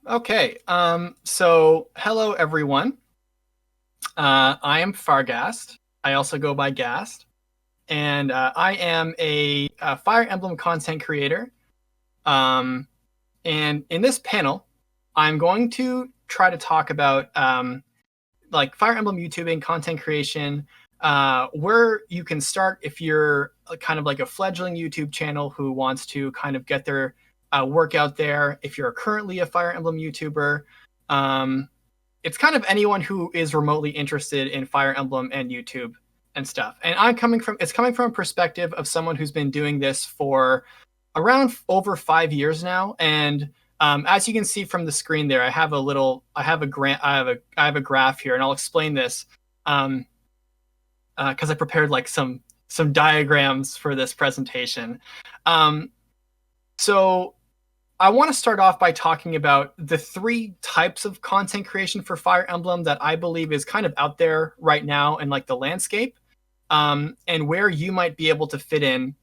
Okay. So hello everyone. I am Fargast. I also go by Gast, and I am a Fire Emblem content creator. Um, and in this panel, I'm going to try to talk about like Fire Emblem YouTubing, content creation, where you can start if you're kind of like a fledgling YouTube channel who wants to kind of get their work out there. If you're currently a Fire Emblem YouTuber, um, it's kind of anyone who is remotely interested in Fire Emblem and YouTube and stuff. And it's coming from a perspective of someone who's been doing this for around over 5 years now. And as you can see from the screen there, I have a graph here, and I'll explain this because I prepared like some diagrams for this presentation. Um, so I want to start off by talking about the three types of content creation for Fire Emblem that I believe is kind of out there right now in like the landscape, and where you might be able to fit in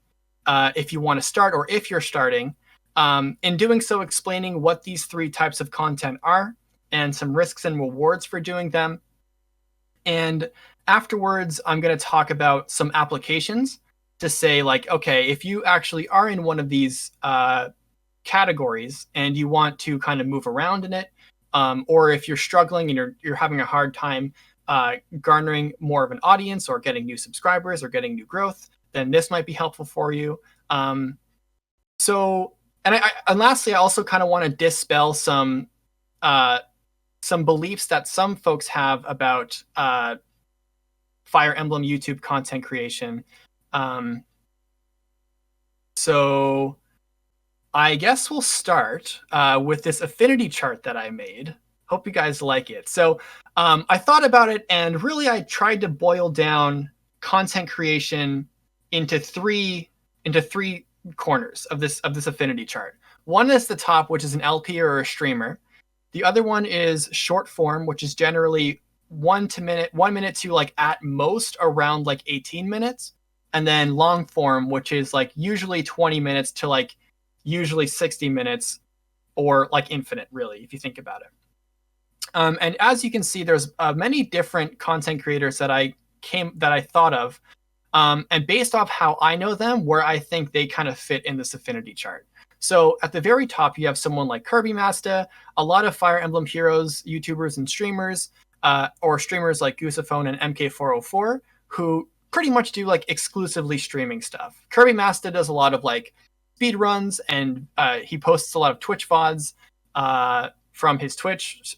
if you want to start or if you're starting. In doing so, explaining what these three types of content are and some risks and rewards for doing them. And afterwards, I'm going to talk about some applications to say, like, okay, if you actually are in one of these categories and you want to kind of move around in it, or if you're struggling and you're having a hard time garnering more of an audience or getting new subscribers or getting new growth, then this might be helpful for you. Um, so, and lastly, I also kind of want to dispel some beliefs that some folks have about Fire Emblem YouTube content creation. Um, so I guess we'll start with this affinity chart that I made. Hope you guys like it. So I thought about it, and really I tried to boil down content creation into three corners of this affinity chart. One is the top, which is an LP or a streamer. The other one is short form, which is generally 1 minute to like at most around like 18 minutes. And then long form, which is like usually 20 minutes to like usually 60 minutes or like infinite, really, if you think about it. And as you can see, there's many different content creators that I thought of, and based off how I know them, where I think they kind of fit in this affinity chart. So at the very top, you have someone like Kirby Masta, a lot of Fire Emblem Heroes YouTubers and streamers, or streamers like Goosephone and MK404, who pretty much do like exclusively streaming stuff. Kirby Masta does a lot of like speed runs, and he posts a lot of Twitch VODs from his Twitch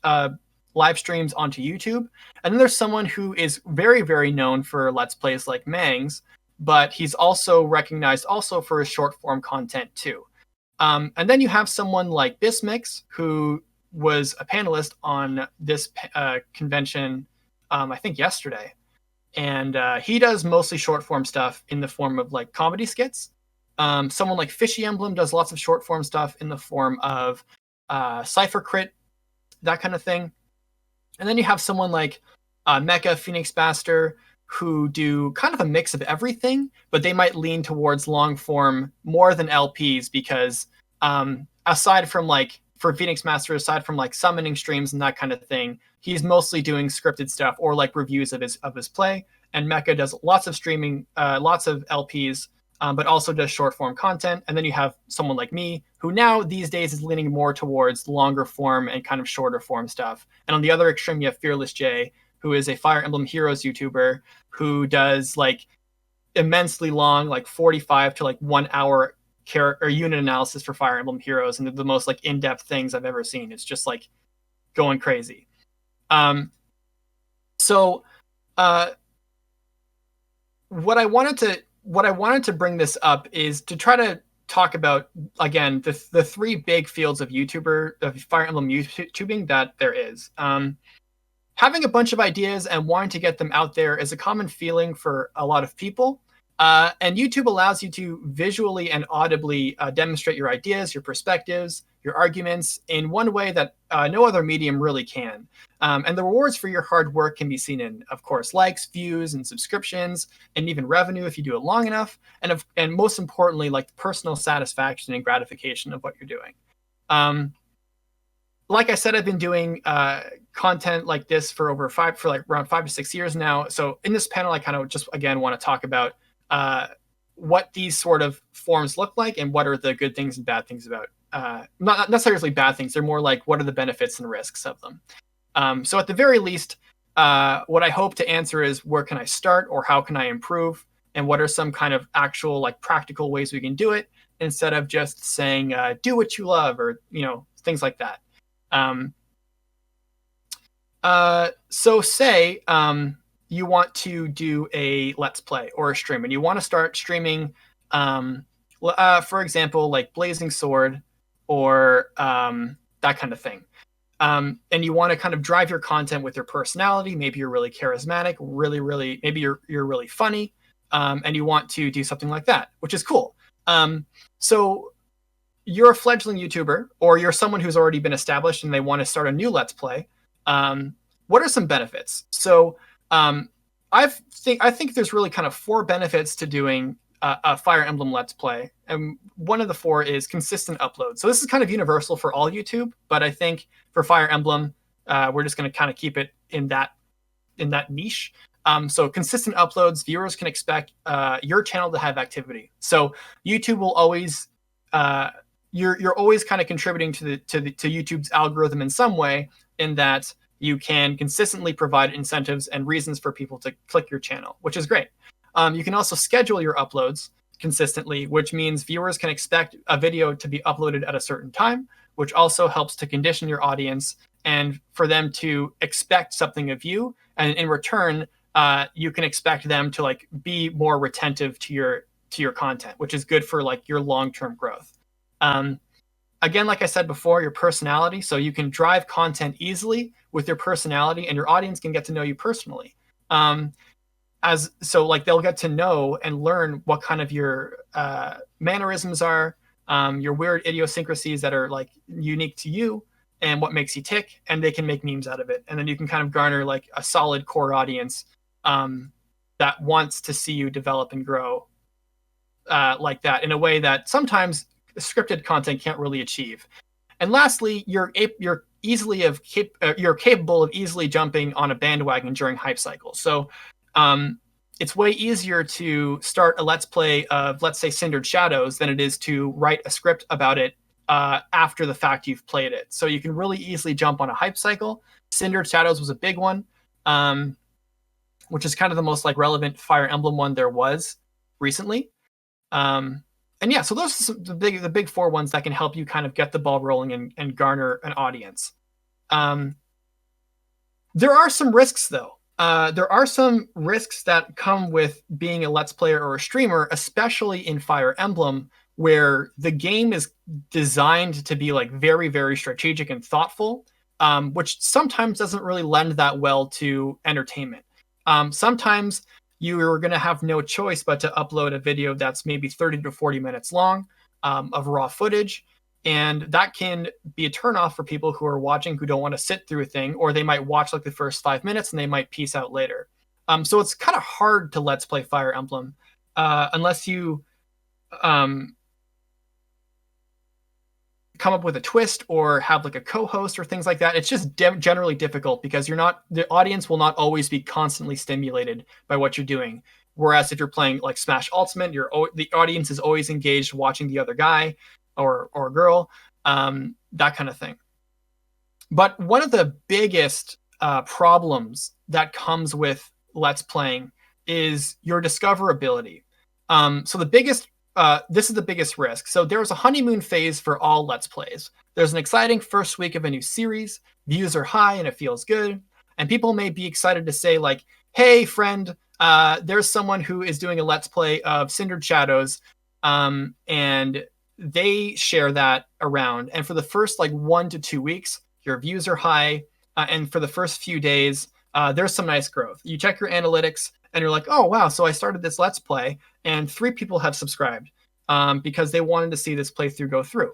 live streams onto YouTube. And then there's someone who is very, very known for Let's Plays like Mangs, but he's also recognized also for his short form content too. And then you have someone like Bismix, who was a panelist on this convention, I think yesterday. And he does mostly short form stuff in the form of like comedy skits. Someone like Fishy Emblem does lots of short form stuff in the form of Cypher Crit, that kind of thing. And then you have someone like Mecha, Phoenix Baster, who do kind of a mix of everything, but they might lean towards long form more than LPs because aside from like for Phoenix Master, aside from like summoning streams and that kind of thing, he's mostly doing scripted stuff or like reviews of his play. And Mecha does lots of streaming, lots of LPs, but also does short form content. And then you have someone like me, who now these days is leaning more towards longer form and kind of shorter form stuff. And on the other extreme, you have Fearless J, who is a Fire Emblem Heroes YouTuber who does like immensely long, like 45 to like 1 hour character or unit analysis for Fire Emblem Heroes, and the most like in-depth things I've ever seen. It's just like going crazy. So what I wanted to bring this up is to try to talk about again the three big fields of Fire Emblem YouTubing that there is. Having a bunch of ideas and wanting to get them out there is a common feeling for a lot of people. And YouTube allows you to visually and audibly demonstrate your ideas, your perspectives, your arguments in one way that no other medium really can. And the rewards for your hard work can be seen in, of course, likes, views, and subscriptions, and even revenue if you do it long enough. And most importantly, like the personal satisfaction and gratification of what you're doing. like I said, I've been doing content like this for around 5 to 6 years now. So in this panel, I kind of just again want to talk about what these sort of forms look like and what are the good things and bad things about. Not necessarily bad things. They're more like what are the benefits and risks of them. So at the very least, what I hope to answer is where can I start or how can I improve, and what are some kind of actual like practical ways we can do it instead of just saying do what you love or things like that. So say you want to do a let's play or a stream, and you want to start streaming, for example, like Blazing Sword or that kind of thing. And you want to kind of drive your content with your personality. Maybe you're really charismatic, maybe you're really funny, and you want to do something like that, which is cool. So you're a fledgling YouTuber, or you're someone who's already been established and they want to start a new Let's Play. What are some benefits? So I think there's really kind of 4 benefits to doing a Fire Emblem Let's Play, and one of the 4 is consistent upload. So this is kind of universal for all YouTube, but I think for Fire Emblem, we're just going to kind of keep it in that niche. So consistent uploads, viewers can expect your channel to have activity. So YouTube will always you're always kind of contributing to YouTube's algorithm in some way, in that you can consistently provide incentives and reasons for people to click your channel, which is great. You can also schedule your uploads consistently, which means viewers can expect a video to be uploaded at a certain time, which also helps to condition your audience and for them to expect something of you. And in return, you can expect them to like be more retentive to your content, which is good for like your long-term growth. Again, like I said before, your personality. So you can drive content easily with your personality, and your audience can get to know you personally. So like they'll get to know and learn what kind of your mannerisms are, your weird idiosyncrasies that are like unique to you, and what makes you tick, and they can make memes out of it. And then you can kind of garner like a solid core audience that wants to see you develop and grow like that in a way that sometimes scripted content can't really achieve. And lastly, you're capable of easily jumping on a bandwagon during hype cycles. So it's way easier to start a Let's Play of, let's say, Cindered Shadows than it is to write a script about it after the fact you've played it. So you can really easily jump on a hype cycle. Cindered Shadows was a big one, which is kind of the most like relevant Fire Emblem one there was recently. And yeah, so those are the big 4 ones that can help you kind of get the ball rolling and garner an audience. There are some risks, though. There are some risks that come with being a Let's Player or a streamer, especially in Fire Emblem, where the game is designed to be like very, very strategic and thoughtful, which sometimes doesn't really lend that well to entertainment. Sometimes you're going to have no choice but to upload a video that's maybe 30 to 40 minutes long of raw footage. And that can be a turnoff for people who are watching who don't want to sit through a thing, or they might watch like the first 5 minutes and they might peace out later. So it's kind of hard to Let's Play Fire Emblem unless you come up with a twist or have like a co-host or things like that. It's just generally difficult because the audience will not always be constantly stimulated by what you're doing. Whereas if you're playing like Smash Ultimate, the audience is always engaged watching the other guy or girl, that kind of thing. But one of the biggest problems that comes with Let's Playing is your discoverability. So this is the biggest risk. So there's a honeymoon phase for all Let's Plays. There's an exciting first week of a new series. Views are high and it feels good. And people may be excited to say like, hey, friend, there's someone who is doing a Let's Play of Cindered Shadows. And they share that around. And for the first like 1 to 2 weeks, your views are high. And for the first few days, there's some nice growth. You check your analytics and you're like, oh, wow, so I started this Let's Play and 3 people have subscribed because they wanted to see this playthrough go through.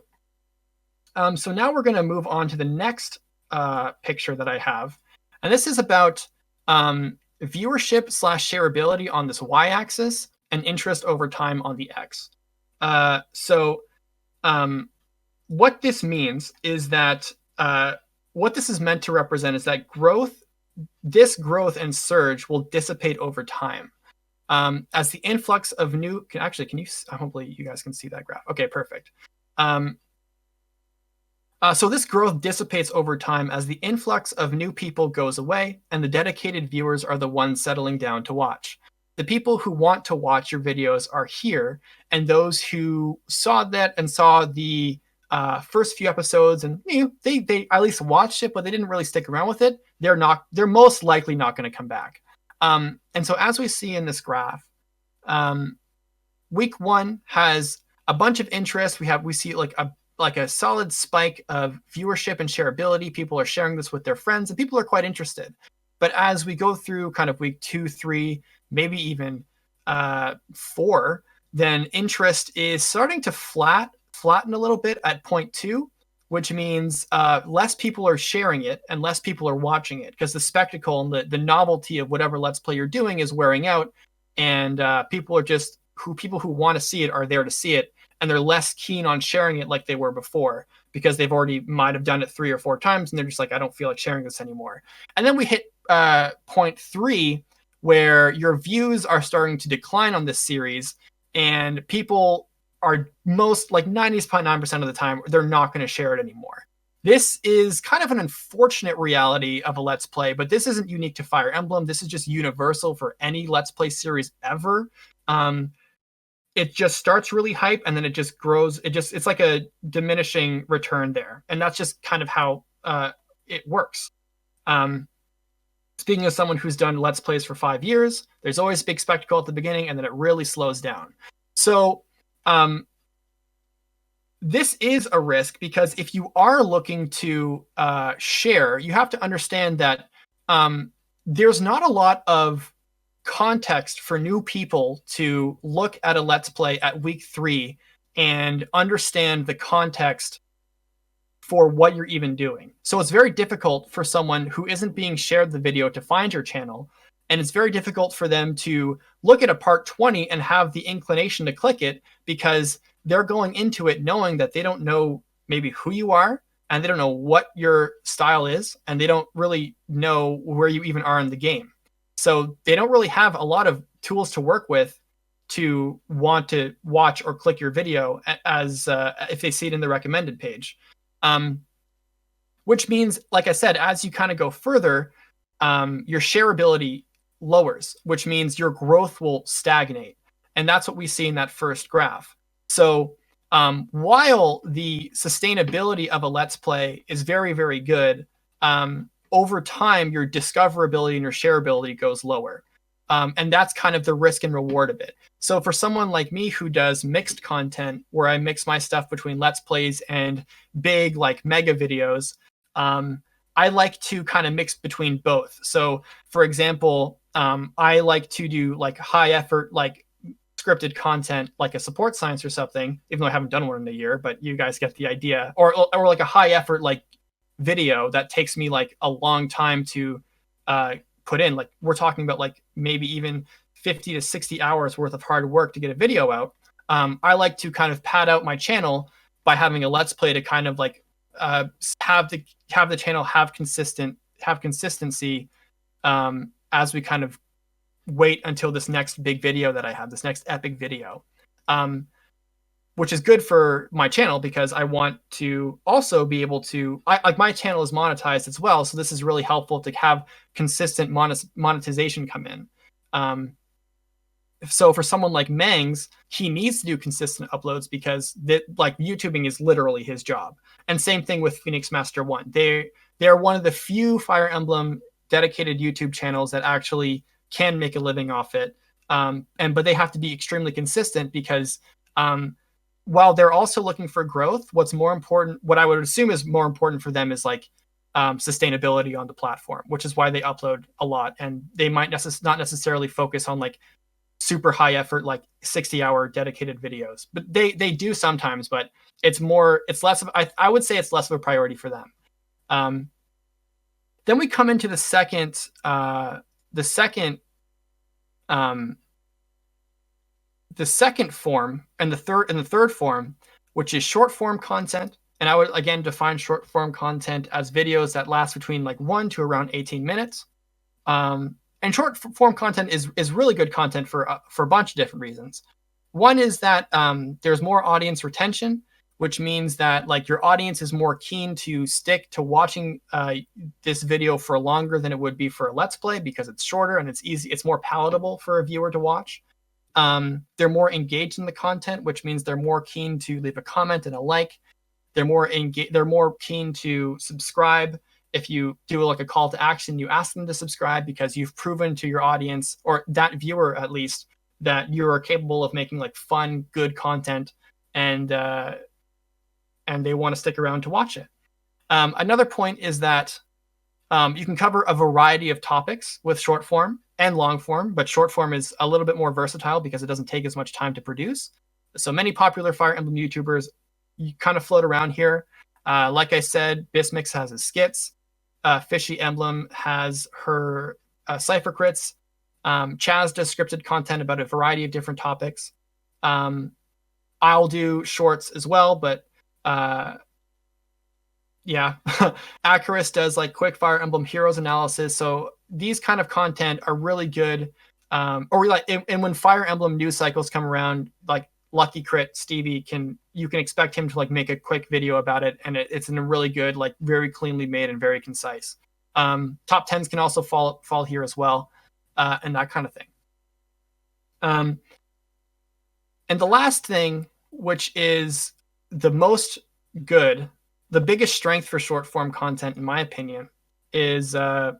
So now we're going to move on to the next picture that I have. And this is about viewership / shareability on this y-axis and interest over time on the x. So what this means is that what this is meant to represent is that this growth and surge will dissipate over time. As the influx of new, can you, hopefully you guys can see that graph. Okay, perfect. So this growth dissipates over time as the influx of new people goes away, and the dedicated viewers are the ones settling down to watch. The people who want to watch your videos are here, and those who saw that and saw the first few episodes and they at least watched it, but they didn't really stick around with it. They're most likely not going to come back. And so as we see in this graph, week 1 has a bunch of interest. We see like a solid spike of viewership and shareability. People are sharing this with their friends, and people are quite interested. But as we go through kind of week 2, 3, maybe even 4, then interest is starting to flatten a little bit at point 2, which means less people are sharing it and less people are watching it, because the spectacle and the novelty of whatever Let's Play you're doing is wearing out, and people who want to see it are there to see it, and they're less keen on sharing it like they were before, because they've already might have done it 3 or 4 times, and they're just like, I don't feel like sharing this anymore. And then we hit point 3, where your views are starting to decline on this series, and people are most like 90.9% of the time, they're not going to share it anymore. This is kind of an unfortunate reality of a Let's Play, but this isn't unique to Fire Emblem. This is just universal for any Let's Play series ever. It just starts really hype, and then it just grows. It's like a diminishing return there. And that's just kind of how it works. Speaking of someone who's done Let's Plays for 5 years, there's always a big spectacle at the beginning, and then it really slows down. So this is a risk, because if you are looking to share, you have to understand that there's not a lot of context for new people to look at a Let's Play at week 3 and understand the context for what you're even doing. So it's very difficult for someone who isn't being shared the video to find your channel, and it's very difficult for them to look at a part 20 and have the inclination to click it, because they're going into it knowing that they don't know maybe who you are, and they don't know what your style is, and they don't really know where you even are in the game. So they don't really have a lot of tools to work with to want to watch or click your video as if they see it in the recommended page. Which means, like I said, as you kind of go further, your shareability lowers, which means your growth will stagnate. And that's what we see in that first graph. So while the sustainability of a Let's Play is very, very good, over time, your discoverability and your shareability goes lower. And that's kind of the risk and reward of it. So for someone like me who does mixed content, where I mix my stuff between Let's Plays and big, like, mega videos, I like to kind of mix between both. So for example, I like to do like high effort, like scripted content, like a support science or something, even though I haven't done one in a year, but you guys get the idea. Or like a high effort, like video that takes me like a long time to put in. Like we're talking about like maybe even 50 to 60 hours worth of hard work to get a video out. I like to kind of pad out my channel by having a Let's Play to kind of like have the channel have consistency as we kind of wait until this next big video that I have, this next epic video, which is good for my channel, because I want to also be able to, like, my channel is monetized as well, so this is really helpful to have consistent monetization come in. So for someone like Mangs, he needs to do consistent uploads, because like YouTubing is literally his job. And same thing with Phoenix Master 1. They're one of the few Fire Emblem dedicated YouTube channels that actually can make a living off it. But they have to be extremely consistent, because while they're also looking for growth, what's more important, what I would assume is more important for them, is like sustainability on the platform, which is why they upload a lot. And they might not necessarily focus on like super high effort, like 60-hour dedicated videos, but they do sometimes, but it's less of, I would say it's less of a priority for them. Then we come into the second form, and the third form, which is short form content And I would, again, define short form content as videos that last between like 1 to around 18 minutes. And short form content is really good content for a bunch of different reasons. One is that there's more audience retention, which means that like your audience is more keen to stick to watching this video for longer than it would be for a Let's Play, because it's shorter and it's easy. It's more palatable for a viewer to watch. They're more engaged in the content, which means they're more keen to leave a comment and a like. They're more keen to subscribe. If you do like a call to action, you ask them to subscribe because you've proven to your audience, or that viewer at least, that you are capable of making like fun, good content, and they want to stick around to watch it. Another point is that you can cover a variety of topics with short form and long form, but short form is a little bit more versatile because it doesn't take as much time to produce. So many popular Fire Emblem YouTubers, you kind of float around here. Like I said, Bismix has his skits. Fishy Emblem has her cipher crits. Chaz does scripted content about a variety of different topics. I'll do shorts as well, but yeah. Acarus does like quick Fire Emblem Heroes analysis. So these kind of content are really good. And when Fire Emblem news cycles come around, like Lucky Crit Stevie you can expect him to like make a quick video about it, and it's in a really good, like very cleanly made and very concise. Top tens can also fall here as well, and that kind of thing. And the last thing, which is the most good, the biggest strength for short form content, in my opinion, is the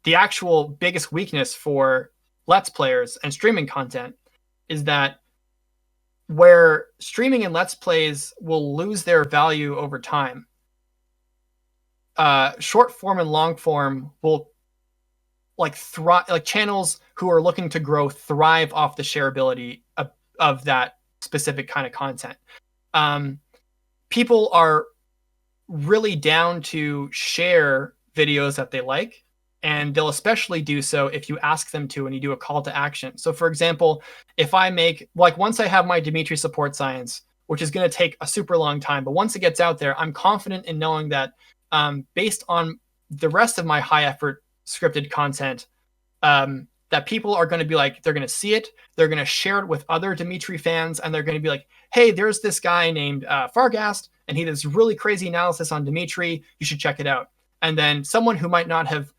actual biggest weakness for Let's Players and streaming content, is that where streaming and Let's Plays will lose their value over time, short form and long form will like thrive. Like channels who are looking to grow thrive off the shareability of that specific kind of content. People are really down to share videos that they like, and they'll especially do so if you ask them to and you do a call to action. So for example, if I make, like once I have my Dimitri support science, which is going to take a super long time, but once it gets out there, I'm confident in knowing that based on the rest of my high effort scripted content, that people are going to be like, they're going to see it, they're going to share it with other Dimitri fans, and they're going to be like, hey, there's this guy named Fargast, and he does really crazy analysis on Dimitri. You should check it out. And then someone who might not have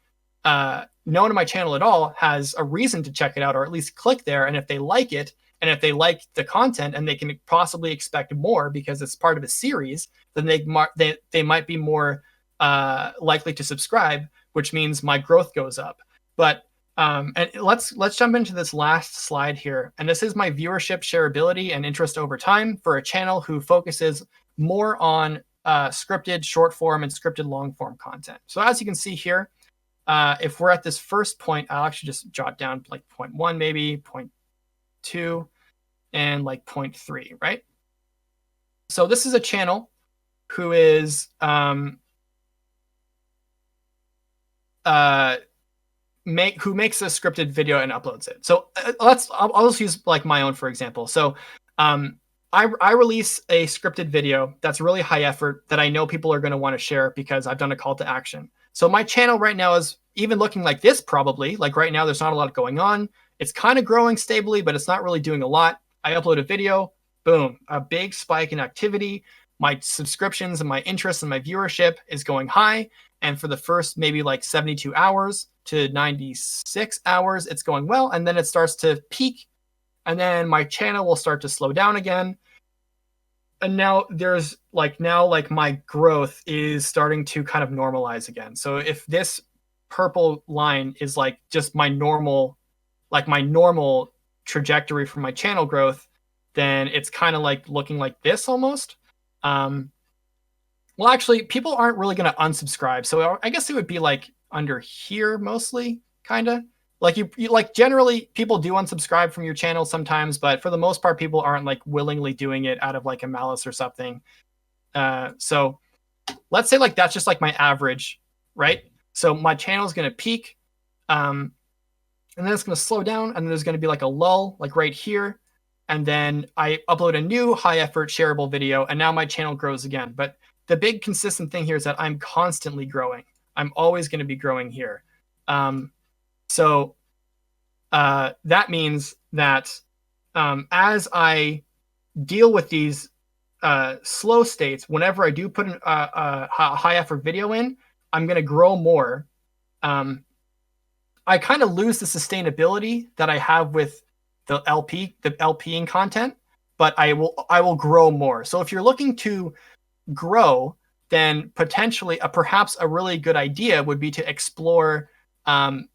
known my channel at all has a reason to check it out, or at least click there. And if they like it, and if they like the content, and they can possibly expect more because it's part of a series, then they might be more likely to subscribe, which means my growth goes up. But and let's jump into this last slide here. And this is my viewership, shareability, and interest over time for a channel who focuses more on scripted short form and scripted long form content. So as you can see here, if we're at this first point, I'll actually just jot down like 0.1, maybe 0.2, and like 0.3, right? So this is a channel who is who makes a scripted video and uploads it. So I'll just use like my own, for example. So I release a scripted video that's really high effort that I know people are going to want to share because I've done a call to action. So my channel right now is even looking like this, probably. Like right now, there's not a lot going on. It's kind of growing stably, but it's not really doing a lot. I upload a video, boom, a big spike in activity. My subscriptions and my interest and my viewership is going high. And for the first maybe like 72 hours to 96 hours, it's going well. And then it starts to peak. And then my channel will start to slow down again. And now my growth is starting to kind of normalize again. So if this purple line is like just my normal trajectory for my channel growth, then it's kind of like looking like this almost. Well, actually, people aren't really going to unsubscribe. So I guess it would be like under here mostly, kind of. Like you like generally people do unsubscribe from your channel sometimes, but for the most part, people aren't like willingly doing it out of like a malice or something. So let's say like that's just like my average, right? So my channel is going to peak, and then it's going to slow down, and then there's going to be like a lull, like right here, and then I upload a new high effort shareable video, and now my channel grows again. But the big consistent thing here is that I'm constantly growing. I'm always going to be growing here. So that means that as I deal with these slow states, whenever I do put a high effort video in, I'm going to grow more. I kind of lose the sustainability that I have with the LPing content, but I will grow more. So if you're looking to grow, then potentially perhaps a really good idea would be to explore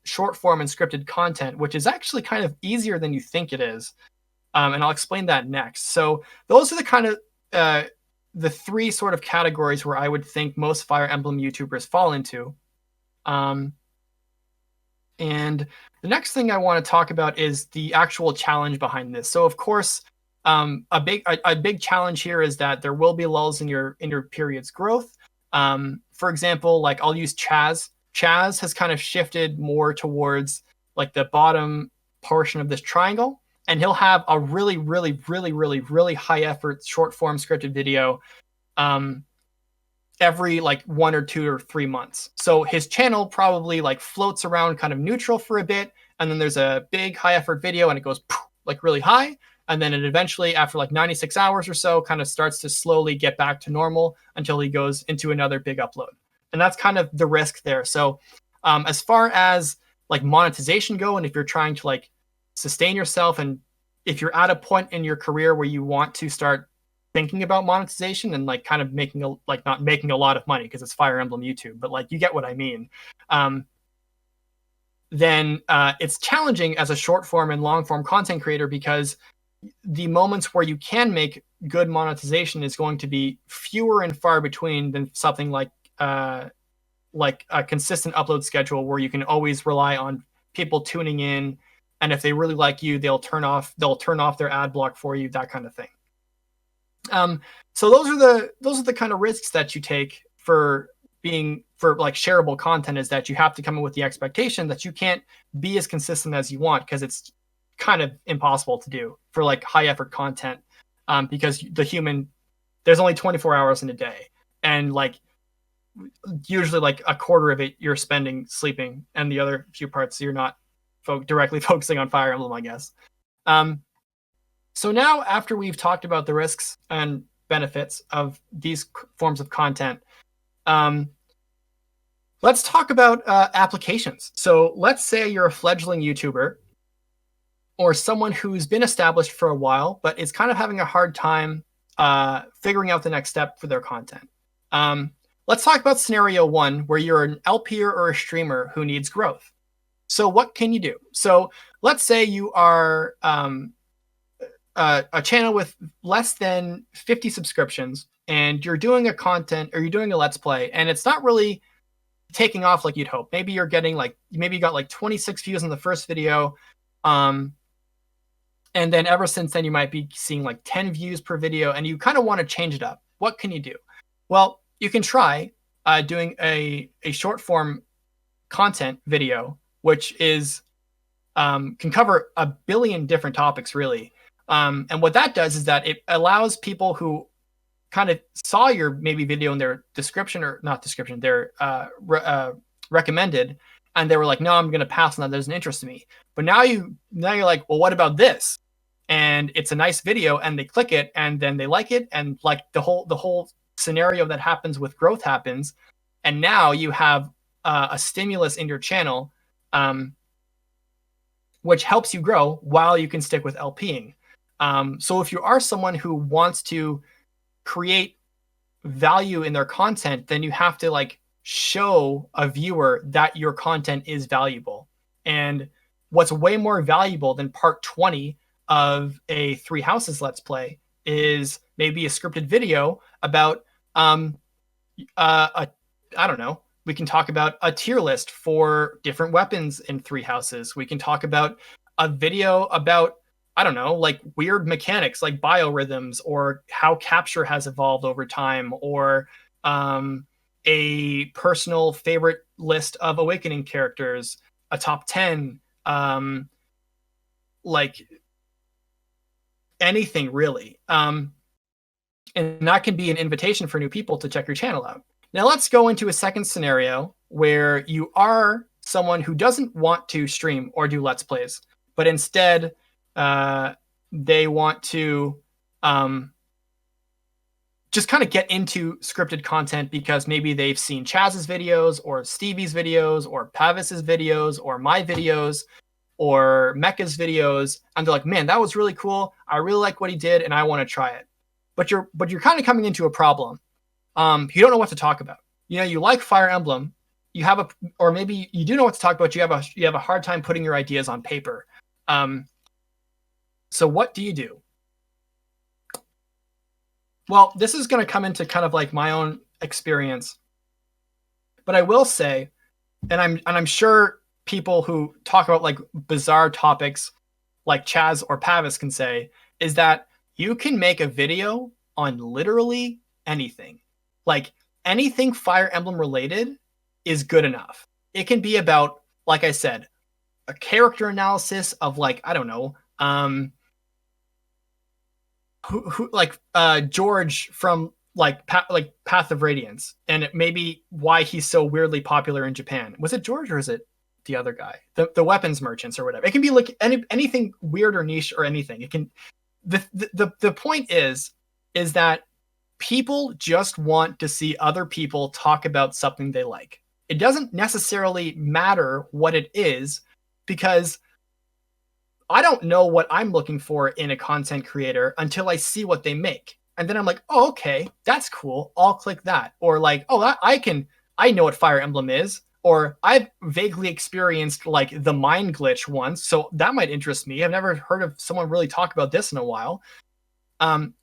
short form and scripted content, which is actually kind of easier than you think it is. And I'll explain that next. So those are the kind of the three sort of categories where I would think most Fire Emblem YouTubers fall into. And the next thing I want to talk about is the actual challenge behind this. So of course, a big challenge here is that there will be lulls in your period's growth. For example, like I'll use Chaz. Chaz has kind of shifted more towards like the bottom portion of this triangle, and he'll have a really, really, really, really, really high effort short form scripted video every like 1 or 2 or 3 months. So his channel probably like floats around kind of neutral for a bit, and then there's a big high effort video and it goes like really high, and then it eventually after like 96 hours or so kind of starts to slowly get back to normal until he goes into another big upload. And that's kind of the risk there. So as far as like monetization go, and if you're trying to like sustain yourself, and if you're at a point in your career where you want to start thinking about monetization and like kind of making not making a lot of money because it's Fire Emblem YouTube, but like you get what I mean, then it's challenging as a short form and long form content creator, because the moments where you can make good monetization is going to be fewer and far between than something like a consistent upload schedule where you can always rely on people tuning in, and if they really like you, they'll turn off their ad block for you, that kind of thing. So those are the kind of risks that you take for like shareable content, is that you have to come in with the expectation that you can't be as consistent as you want, because it's kind of impossible to do for like high effort content, because there's only 24 hours in a day, and like usually like a quarter of it you're spending sleeping, and the other few parts you're not directly focusing on Fire Emblem, I guess. So now, after we've talked about the risks and benefits of these forms of content, let's talk about applications. So let's say you're a fledgling YouTuber, or someone who's been established for a while, but is kind of having a hard time figuring out the next step for their content. Let's talk about scenario one, where you're an LPer or a streamer who needs growth. So what can you do? So let's say you are a channel with less than 50 subscriptions, and you're doing a let's play, and it's not really taking off like you'd hope. Maybe you got like 26 views on the first video, and then ever since then you might be seeing like 10 views per video, and you kind of want to change it up. What can you do? Well, you can try doing a short form content video, which is can cover a billion different topics, really. And what that does is that it allows people who kind of saw your maybe video in their description, or not description, their recommended, and they were like, no, I'm going to pass on that. That doesn't interest me. But now you're like, well, what about this? And it's a nice video, and they click it, and then they like it, and like the whole scenario that happens with growth happens, and now you have a stimulus in your channel, which helps you grow while you can stick with LPing. So if you are someone who wants to create value in their content, then you have to like show a viewer that your content is valuable. And what's way more valuable than part 20 of a Three Houses Let's Play is maybe a scripted video about I don't know. We can talk about a tier list for different weapons in Three Houses. We can talk about a video about, I don't know, like weird mechanics like biorhythms, or how capture has evolved over time, or a personal favorite list of Awakening characters, a top 10, like anything really. And that can be an invitation for new people to check your channel out. Now let's go into a second scenario where you are someone who doesn't want to stream or do Let's Plays, but instead they want to just kind of get into scripted content because maybe they've seen Chaz's videos or Stevie's videos or Pavis's videos or my videos or Mecca's videos, and they're like, man, that was really cool. I really like what he did, and I want to try it. But you're kind of coming into a problem. You don't know what to talk about. You like Fire Emblem. You have or maybe you do know what to talk about. You have a hard time putting your ideas on paper. So what do you do? Well, this is going to come into kind of like my own experience, but I will say, and I'm sure people who talk about like bizarre topics like Chaz or Pavis can say, is that you can make a video on literally anything. Like anything Fire Emblem related is good enough. It can be about, like I said, a character analysis of like, I don't know, George from like Path of Radiance, and maybe why he's so weirdly popular in Japan. Was it George or is it the other guy, the weapons merchants or whatever? It can be like anything weird or niche or anything. It can. The point is that people just want to see other people talk about something they like. It doesn't necessarily matter what it is, because I don't know what I'm looking for in a content creator until I see what they make. And then I'm like, oh, okay, that's cool. I'll click that. Or like, oh, I know what Fire Emblem is. Or I've vaguely experienced like the mind glitch once, so that might interest me. I've never heard of someone really talk about this in a while.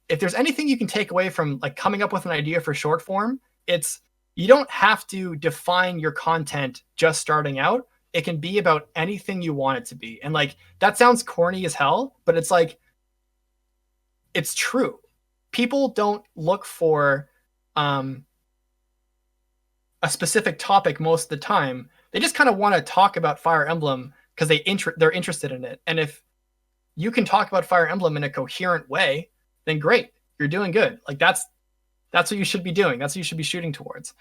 If there's anything you can take away from like coming up with an idea for short form, it's you don't have to define your content just starting out. It can be about anything you want it to be. And like, that sounds corny as hell, but it's like, it's true. People don't look for a specific topic most of the time. They just kind of want to talk about Fire Emblem because they're interested in it. And if you can talk about Fire Emblem in a coherent way, then great, you're doing good. Like that's what you should be doing. That's what you should be shooting towards.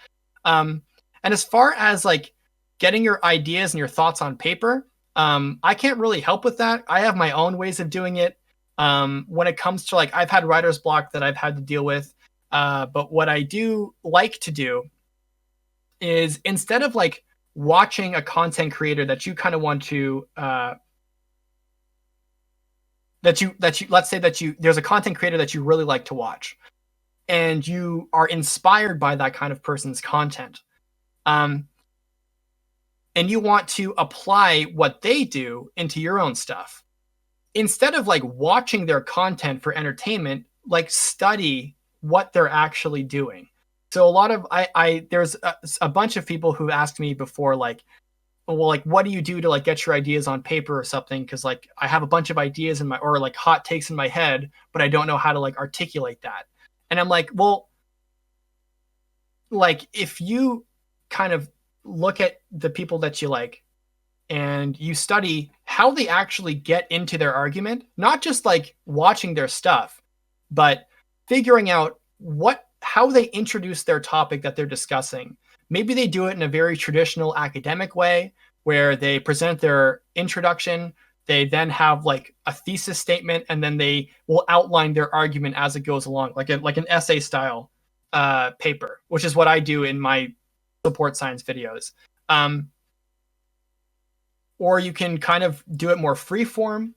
And as far as like getting your ideas and your thoughts on paper, I can't really help with that. I have my own ways of doing it. When it comes to like, I've had writer's block that I've had to deal with. But what I do like to do is, instead of like watching a content creator that you kind of want to, let's say that there's a content creator that you really like to watch and you are inspired by that kind of person's content. And you want to apply what they do into your own stuff. Instead of like watching their content for entertainment, like study what they're actually doing. So a lot of there's a bunch of people who asked me before, like, well, like, what do you do to like get your ideas on paper or something? Because like I have a bunch of ideas or like hot takes in my head, but I don't know how to like articulate that. And I'm like, well, like if you kind of look at the people that you like and you study how they actually get into their argument, not just like watching their stuff, but figuring out how they introduce their topic that they're discussing. Maybe they do it in a very traditional academic way where they present their introduction, they then have like a thesis statement, and then they will outline their argument as it goes along, like an essay style paper, which is what I do in my support science videos. Or you can kind of do it more free form.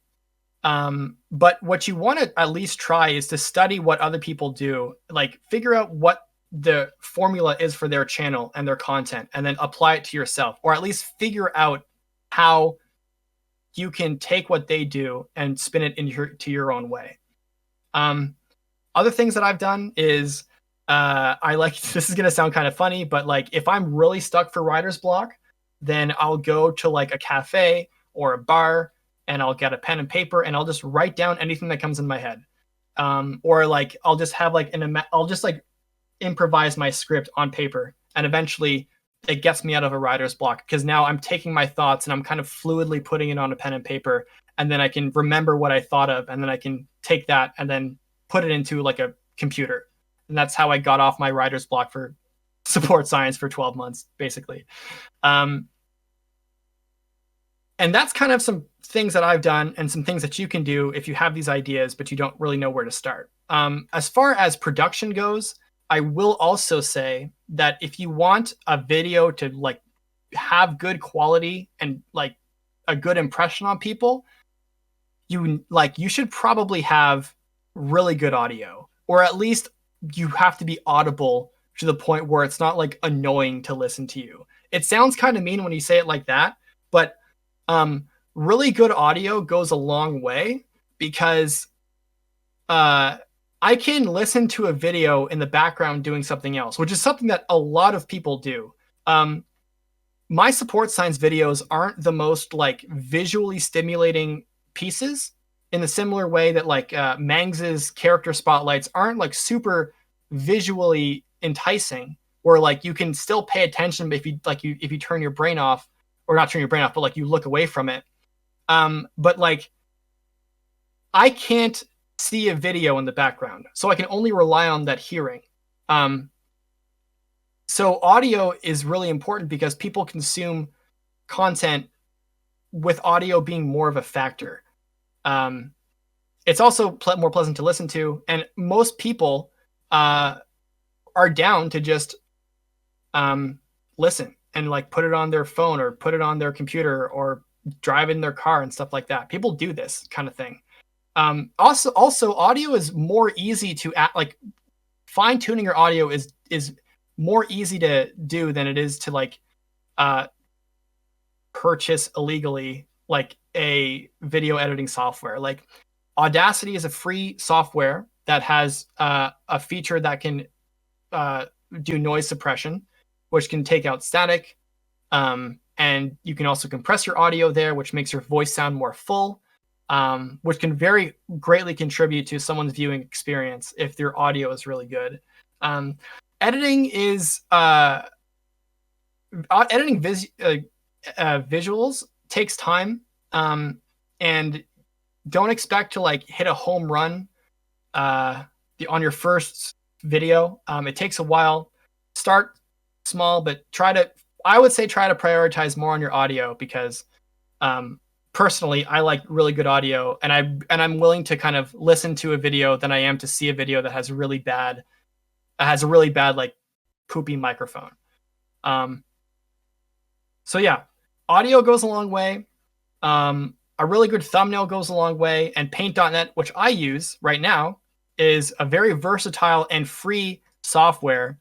But what you want to at least try is to study what other people do, like figure out what the formula is for their channel and their content, and then apply it to yourself, or at least figure out how you can take what they do and spin it to your own way. Other things that I've done is I like, this is going to sound kind of funny, but like if I'm really stuck for writer's block, then I'll go to like a cafe or a bar and I'll get a pen and paper and I'll just write down anything that comes in my head. Or like I'll just have like I'll just like improvise my script on paper, and eventually it gets me out of a writer's block because now I'm taking my thoughts and I'm kind of fluidly putting it on a pen and paper, and then I can remember what I thought of, and then I can take that and then put it into like a computer. And that's how I got off my writer's block for support science for 12 months, basically. And that's kind of some things that I've done and some things that you can do if you have these ideas, but you don't really know where to start. As far as production goes, I will also say that if you want a video to like have good quality and like a good impression on people, you should probably have really good audio, or at least you have to be audible to the point where it's not like annoying to listen to you. It sounds kind of mean when you say it like that, but really good audio goes a long way, because I can listen to a video in the background doing something else, which is something that a lot of people do. My support science videos aren't the most like visually stimulating pieces, in the similar way that like Mangs's character spotlights aren't like super visually enticing, where like you can still pay attention if you turn your brain off, or not turn your brain off, but like you look away from it. But like I can't see a video in the background, so I can only rely on that hearing. So audio is really important because people consume content with audio being more of a factor. It's also more pleasant to listen to, and most people are down to just listen and like put it on their phone or put it on their computer or drive in their car and stuff like that. People do this kind of thing. Also, audio is more easy to like fine tuning your audio is more easy to do than it is to like purchase illegally like a video editing software. Like Audacity is a free software that has a feature that can do noise suppression, which can take out static. And you can also compress your audio there, which makes your voice sound more full, which can very greatly contribute to someone's viewing experience if their audio is really good. Editing is visuals takes time, and don't expect to like hit a home run on your first video. It takes a while. Start small, but I would say try to prioritize more on your audio, because personally I like really good audio, and I'm willing to kind of listen to a video than I am to see a video that has a really bad like poopy microphone. So yeah, audio goes a long way. A really good thumbnail goes a long way, and Paint.net, which I use right now, is a very versatile and free software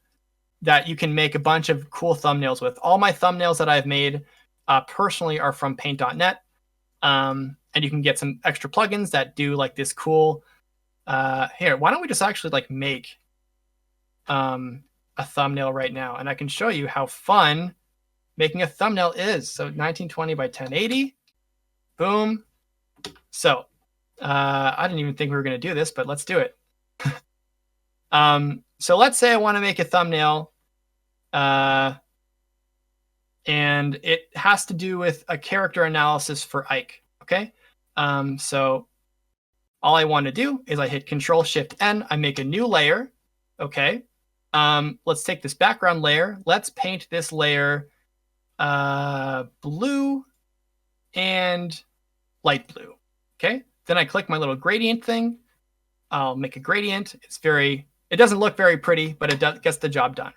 that you can make a bunch of cool thumbnails with. All my thumbnails that I've made personally are from Paint.net, and you can get some extra plugins that do like this cool. Here, why don't we just actually like make a thumbnail right now, and I can show you how fun making a thumbnail is. So 1920 by 1080. Boom. So I didn't even think we were going to do this, but let's do it. So let's say I want to make a thumbnail, and it has to do with a character analysis for Ike. Okay. So all I want to do is I hit Control-Shift-N. I make a new layer. Okay. Let's take this background layer. Let's paint this layer blue and light blue. Okay. Then I click my little gradient thing. I'll make a gradient. It doesn't look very pretty, but it gets the job done.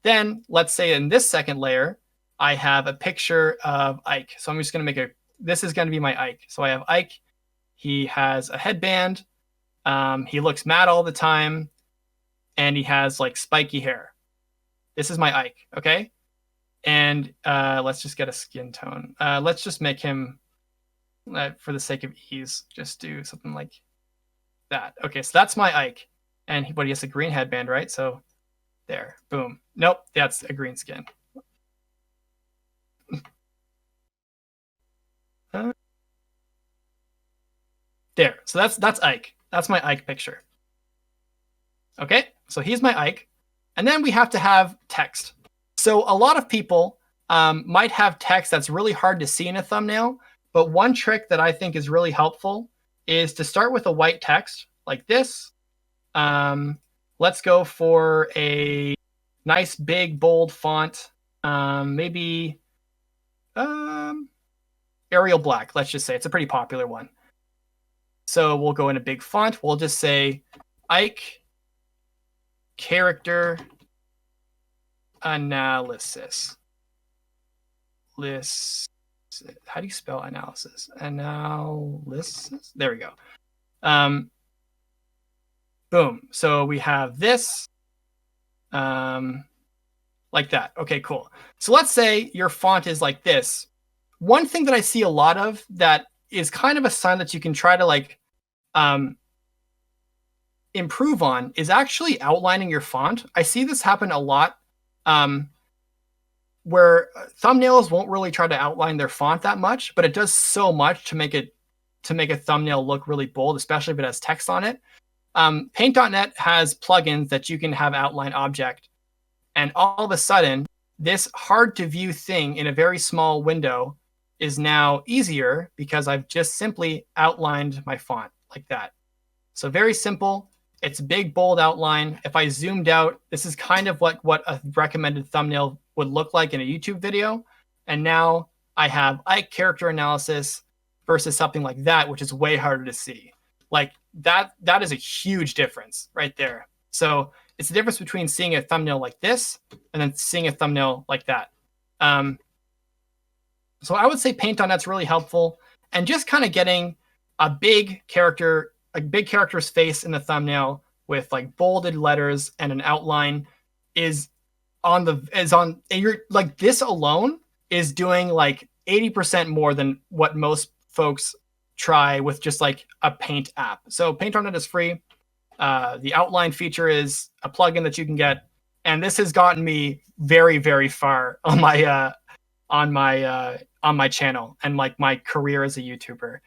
Then let's say in this second layer, I have a picture of Ike. So I'm just going to this is going to be my Ike. So I have Ike. He has a headband. He looks mad all the time, and he has like spiky hair. This is my Ike. Okay. And let's just get a skin tone. Let's just make him, for the sake of ease, just do something like that. Okay, so that's my Ike. But he has a green headband, right? So there, boom. Nope, that's a green skin. There, so that's Ike. That's my Ike picture. Okay, so he's my Ike. And then we have to have text. So a lot of people might have text that's really hard to see in a thumbnail, But one trick that I think is really helpful is to start with a white text like this. Let's go for a nice big bold font. Maybe Arial Black. Let's just say it's a pretty popular one. So we'll go in a big font. We'll just say Ike character analysis. How do you spell analysis? Analysis. There we go. Boom. So we have this like that. Okay, cool. So let's say your font is like this. One thing that I see a lot of that is kind of a sign that you can try to like improve on is actually outlining your font. I see this happen a lot where thumbnails won't really try to outline their font that much, but it does so much to make a thumbnail look really bold, especially if it has text on it. Paint.net has plugins that you can have outline object, and all of a sudden, this hard to view thing in a very small window is now easier because I've just simply outlined my font like that. So very simple. It's big, bold outline. If I zoomed out, this is kind of what a recommended thumbnail would look like in a YouTube video. And now I have Ike character analysis versus something like that, which is way harder to see. Like that is a huge difference right there. So it's the difference between seeing a thumbnail like this and then seeing a thumbnail like that. So I would say Paint.net's really helpful, and just kind of getting a big character's face in the thumbnail with like bolded letters and an outline is and you're like, this alone is doing like 80% more than what most folks try with just like a Paint app. So Paint.net is free. The outline feature is a plugin that you can get, and this has gotten me very, very far on my channel and like my career as a YouTuber.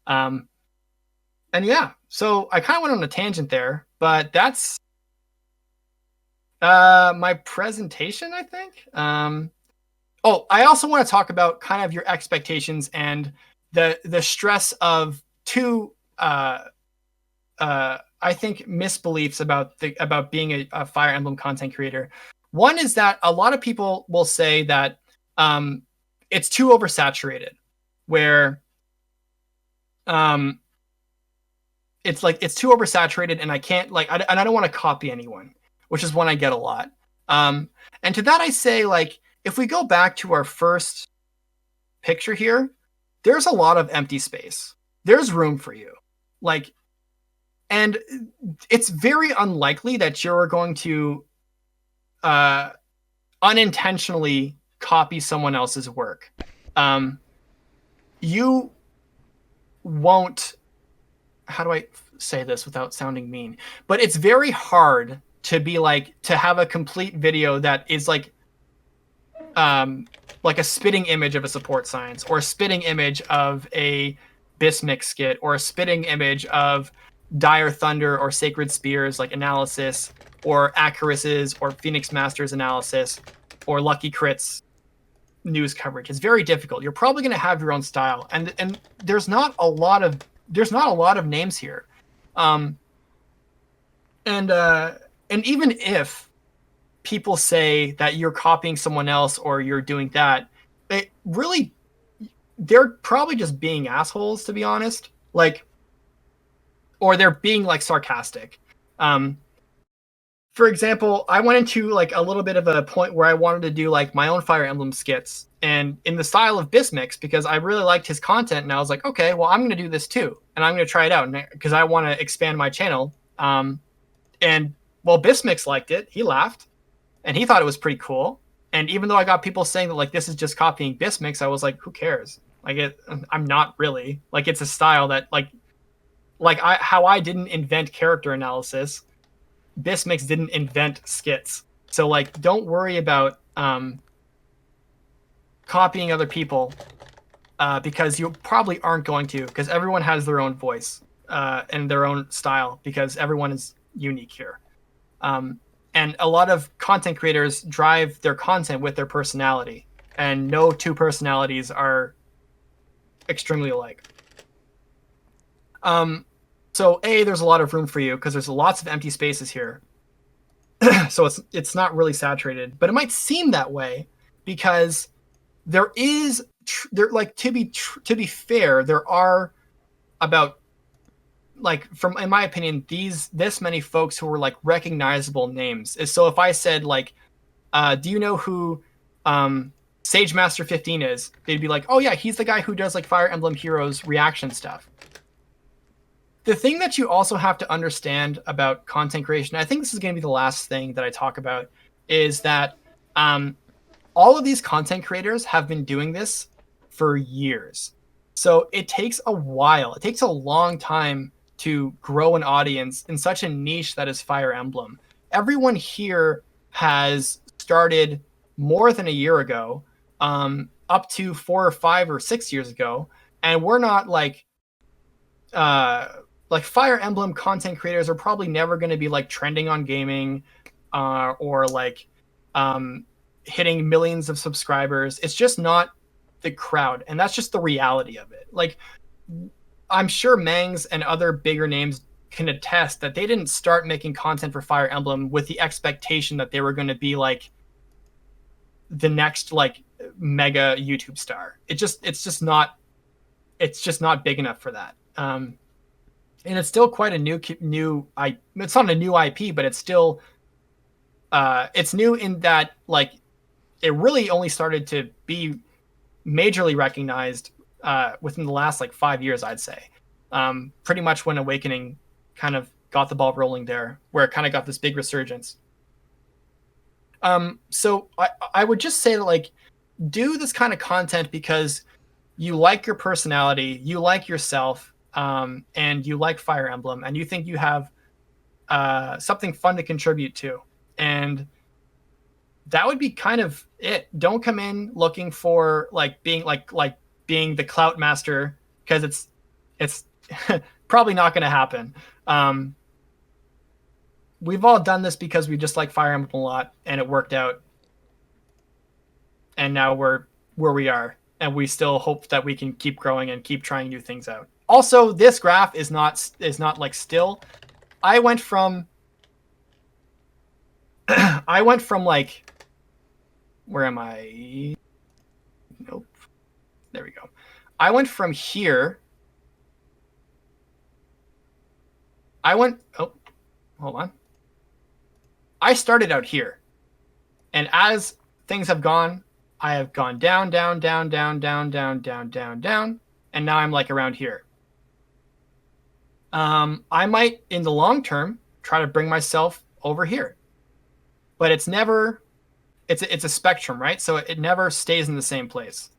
And yeah, so I kind of went on a tangent there, but that's my presentation, I think. Oh, I also want to talk about kind of your expectations and the stress of two I think misbeliefs about being a Fire Emblem content creator. One is that a lot of people will say that it's too oversaturated, where it's like it's too oversaturated and I can't like and I don't want to copy anyone, which is one I get a lot. And to that I say, like, if we go back to our first picture here, there's a lot of empty space. There's room for you. Like, and it's very unlikely that you're going to unintentionally copy someone else's work. You won't, how do I say this without sounding mean? But it's very hard to be like, to have a complete video that is like a spitting image of a support science, or a spitting image of a Bismix skit, or a spitting image of Dire Thunder or Sacred Spears like analysis, or Acaris's or Phoenix Masters analysis, or Lucky Crits news coverage. It's very difficult. You're probably going to have your own style, and there's not a lot of names here. And even if people say that you're copying someone else or you're doing that, they're probably just being assholes, to be honest. Like, or they're being like sarcastic. For example, I went into like a little bit of a point where I wanted to do like my own Fire Emblem skits, and in the style of Bismix, because I really liked his content, and I was like, okay, well, I'm going to do this too, and I'm going to try it out because I want to expand my channel. And well, Bismix liked it. He laughed, and he thought it was pretty cool. And even though I got people saying that like this is just copying Bismix, I was like, who cares? Like, I'm not really. Like, it's a style that how I didn't invent character analysis, Bismix didn't invent skits. So like, don't worry about copying other people because you probably aren't going to, because everyone has their own voice and their own style, because everyone is unique here. And a lot of content creators drive their content with their personality, and no two personalities are extremely alike. So there's a lot of room for you because there's lots of empty spaces here. So it's not really saturated, but it might seem that way because there is like to be fair, there are about like from in my opinion this many folks who were like recognizable names. So if I said like, do you know who Sage Master 15 is? They'd be like, oh yeah, he's the guy who does like Fire Emblem Heroes reaction stuff. The thing that you also have to understand about content creation, I think this is going to be the last thing that I talk about, is that all of these content creators have been doing this for years. So it takes a while. It takes a long time to grow an audience in such a niche that is Fire Emblem. Everyone here has started more than a year ago, up to 4 or 5 or 6 years ago, and we're not like Fire Emblem content creators are probably never going to be like trending on gaming or like hitting millions of subscribers. It's just not the crowd, and that's just the reality of it. Like, I'm sure Mangs and other bigger names can attest that they didn't start making content for Fire Emblem with the expectation that they were going to be like the next like mega YouTube star. It's just not big enough for that. And it's still quite a new it's not a new IP, but it's still it's new in that like it really only started to be majorly recognized within the last like 5 years, I'd say. Pretty much when Awakening kind of got the ball rolling there, where it kind of got this big resurgence. So I would just say that like do this kind of content because you like your personality, you like yourself, and you like Fire Emblem, and you think you have something fun to contribute to. And that would be kind of it. Don't come in looking for like being being the clout master, because it's probably not going to happen. We've all done this because we just like Fire Emblem a lot, and it worked out. And now we're where we are, and we still hope that we can keep growing and keep trying new things out. Also, this graph is not like still. I went from like, where am I? Nope. There we go. I went from here. Oh, hold on. I started out here. And as things have gone, I have gone down, down, down, down, down, down, down, down, down. And now I'm like around here. I might, in the long term, try to bring myself over here. But it's never, it's a spectrum, right? So it never stays in the same place.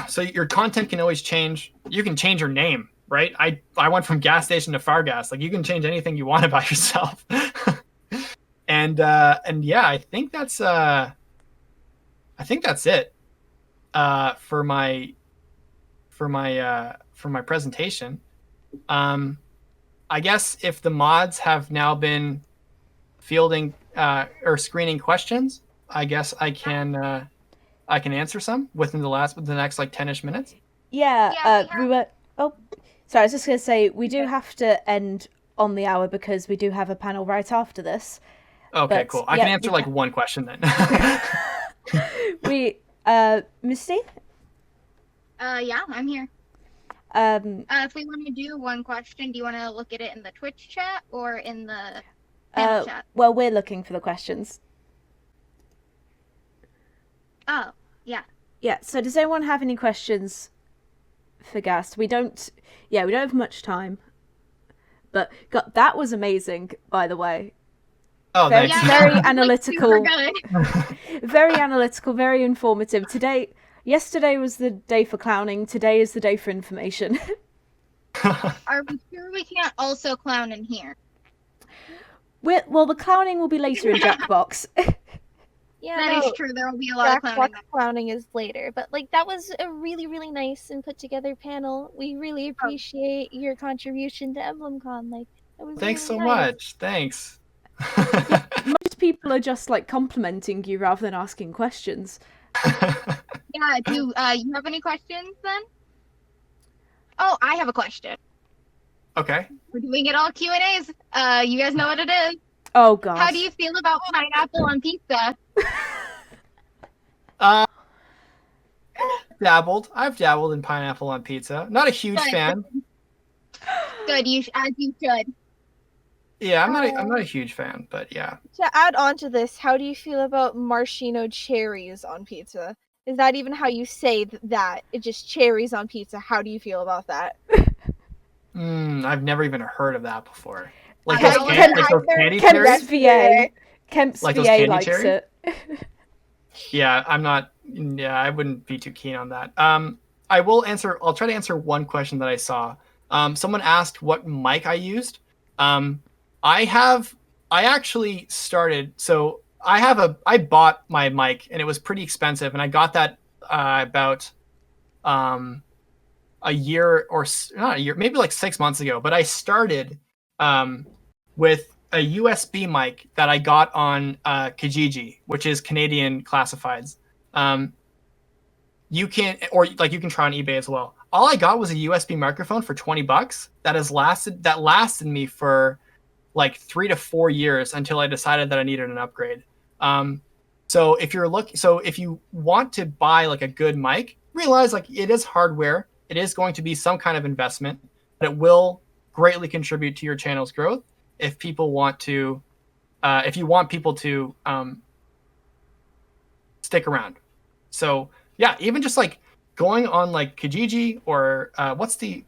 So your content can always change. You can change your name, right? I went from gas station to Fargas. Like, you can change anything you want about yourself. And yeah, I think that's it for my presentation. I guess if the mods have now been fielding or screening questions, I guess I can answer some within the next like 10-ish minutes. Yeah, we were. Oh, sorry. I was just going to say we do have to end on the hour because we do have a panel right after this. Okay, cool. I can answer like one question then. Misty? Yeah, I'm here. If we want to do one question, do you want to look at it in the Twitch chat or in the panel chat? Well, we're looking for the questions. Oh, yeah. Yeah, so does anyone have any questions for Gast? We don't have much time. But God, that was amazing, by the way. Oh, thanks. Very analytical. Very analytical, very informative. Yesterday was the day for clowning. Today is the day for information. Are we sure we can't also clown in here? Well, the clowning will be later in Jackbox. Yeah, that is true. There will be a lot of clowning. Clowning is later, but like that was a really, really nice and put together panel. We really appreciate your contribution to Emblem Con. Like, it was. Thanks really so much. Thanks. Yeah, most people are just like complimenting you rather than asking questions. Yeah. Do you have any questions then? Oh, I have a question. Okay. We're doing it all Q&As. You guys know what it is. Oh gosh. How do you feel about pineapple on pizza? I've dabbled in pineapple on pizza. Not a huge fan. Good, as you should. Yeah, I'm not a huge fan, but yeah. To add on to this, how do you feel about maraschino cherries on pizza? Is that even how you say that? It's just cherries on pizza. How do you feel about that? I've never even heard of that before. Like those candy cherries? Kemp's Like those VA candy likes cherries? it. Yeah, I wouldn't be too keen on that. I'll try to answer one question that I saw. Someone asked what mic I used. I actually started, so I bought my mic and it was pretty expensive, and I got that about a year, or not a year, maybe like 6 months ago. But I started with a USB mic that I got on Kijiji, which is Canadian classifieds. You can try on eBay as well. All I got was a USB microphone for $20 that lasted me for like 3 to 4 years until I decided that I needed an upgrade. So if you want to buy like a good mic, realize like it is hardware. It is going to be some kind of investment, but it will greatly contribute to your channel's growth if people want to, if you want people to stick around. So yeah, even just like going on like Kijiji or what's the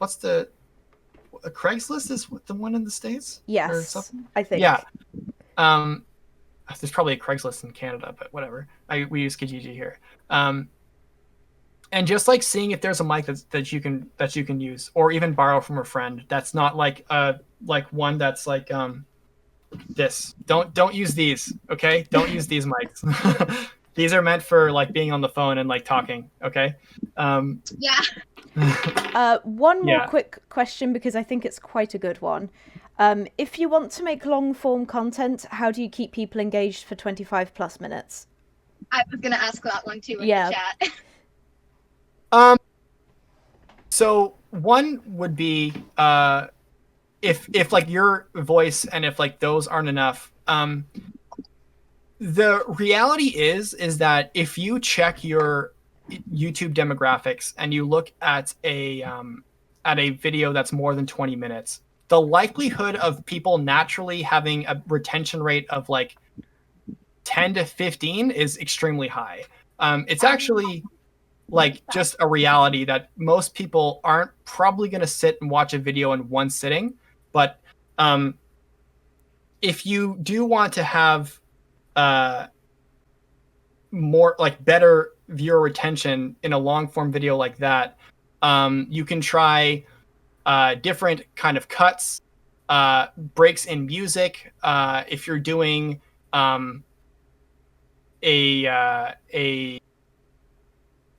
Craigslist is the one in the States? Yes, I think. Yeah. There's probably a Craigslist in Canada, but whatever. We use Kijiji here. And just like seeing if there's a mic that you can use or even borrow from a friend. That's not like one that's like this. Don't use these, okay? Don't use these mics. These are meant for like being on the phone and like talking, okay? Yeah. One more quick question, because I think it's quite a good one. If you want to make long form content, how do you keep people engaged for 25 plus minutes? I was gonna ask that one too in the chat. So one would be if like your voice and if like those aren't enough, the reality is that if you check your YouTube demographics and you look at a video that's more than 20 minutes, the likelihood of people naturally having a retention rate of like 10 to 15 is extremely high. It's actually like just a reality that most people aren't probably going to sit and watch a video in one sitting. But if you do want to have more like better viewer retention in a long form video like that, you can try different kind of cuts, breaks in music. If you're doing a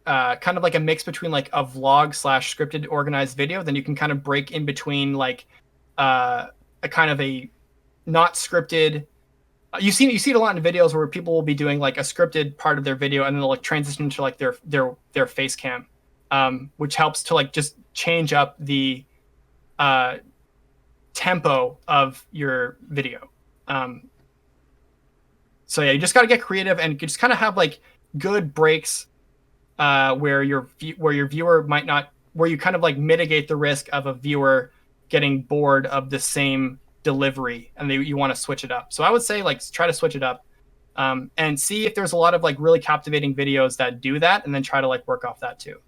kind of like a mix between like a vlog / scripted organized video, then you can kind of break in between like a kind of a not scripted. You see it a lot in videos where people will be doing like a scripted part of their video and then they'll like transition to like their face cam, which helps to like just change up the tempo of your video. So yeah, you just got to get creative and just kind of have like good breaks where your viewer might not, where you kind of like mitigate the risk of a viewer getting bored of the same delivery and you want to switch it up. So I would say like try to switch it up and see if there's a lot of like really captivating videos that do that, and then try to like work off that too.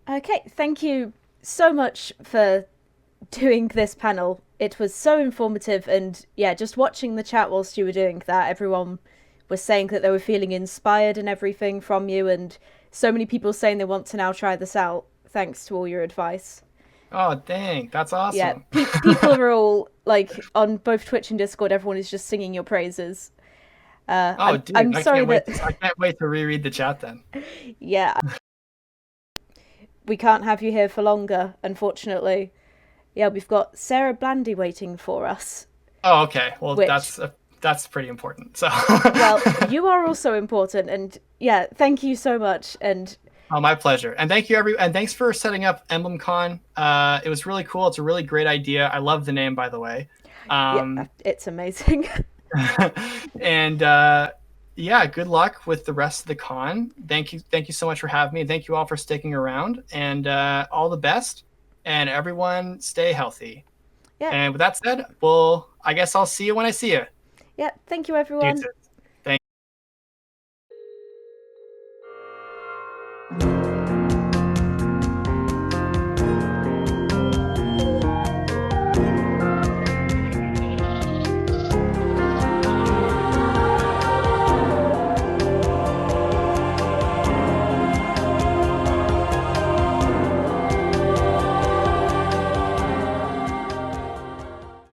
Okay, thank you so much for doing this panel. It was so informative, and yeah, just watching the chat whilst you were doing that, everyone was saying that they were feeling inspired and everything from you, and so many people saying they want to now try this out thanks to all your advice. Oh, dang, that's awesome. Yeah, people are all like on both Twitch and Discord, everyone is just singing your praises. I'm sorry I can't wait to reread the chat then. Yeah. We can't have you here for longer, unfortunately. Yeah, we've got Sarah Blandy waiting for us. Oh, okay. Well, that's pretty important. So well, you are also important, and yeah, thank you so much. And Oh, my pleasure. And thank you, and thanks for setting up Emblem Con. It was really cool. It's a really great idea. I love the name, by the way. Yeah, it's amazing. And yeah, good luck with the rest of the con. Thank you so much for having me. Thank you all for sticking around, and all the best. And everyone, stay healthy. Yeah. And with that said, well, I guess I'll see you when I see you. Yeah. Thank you, everyone.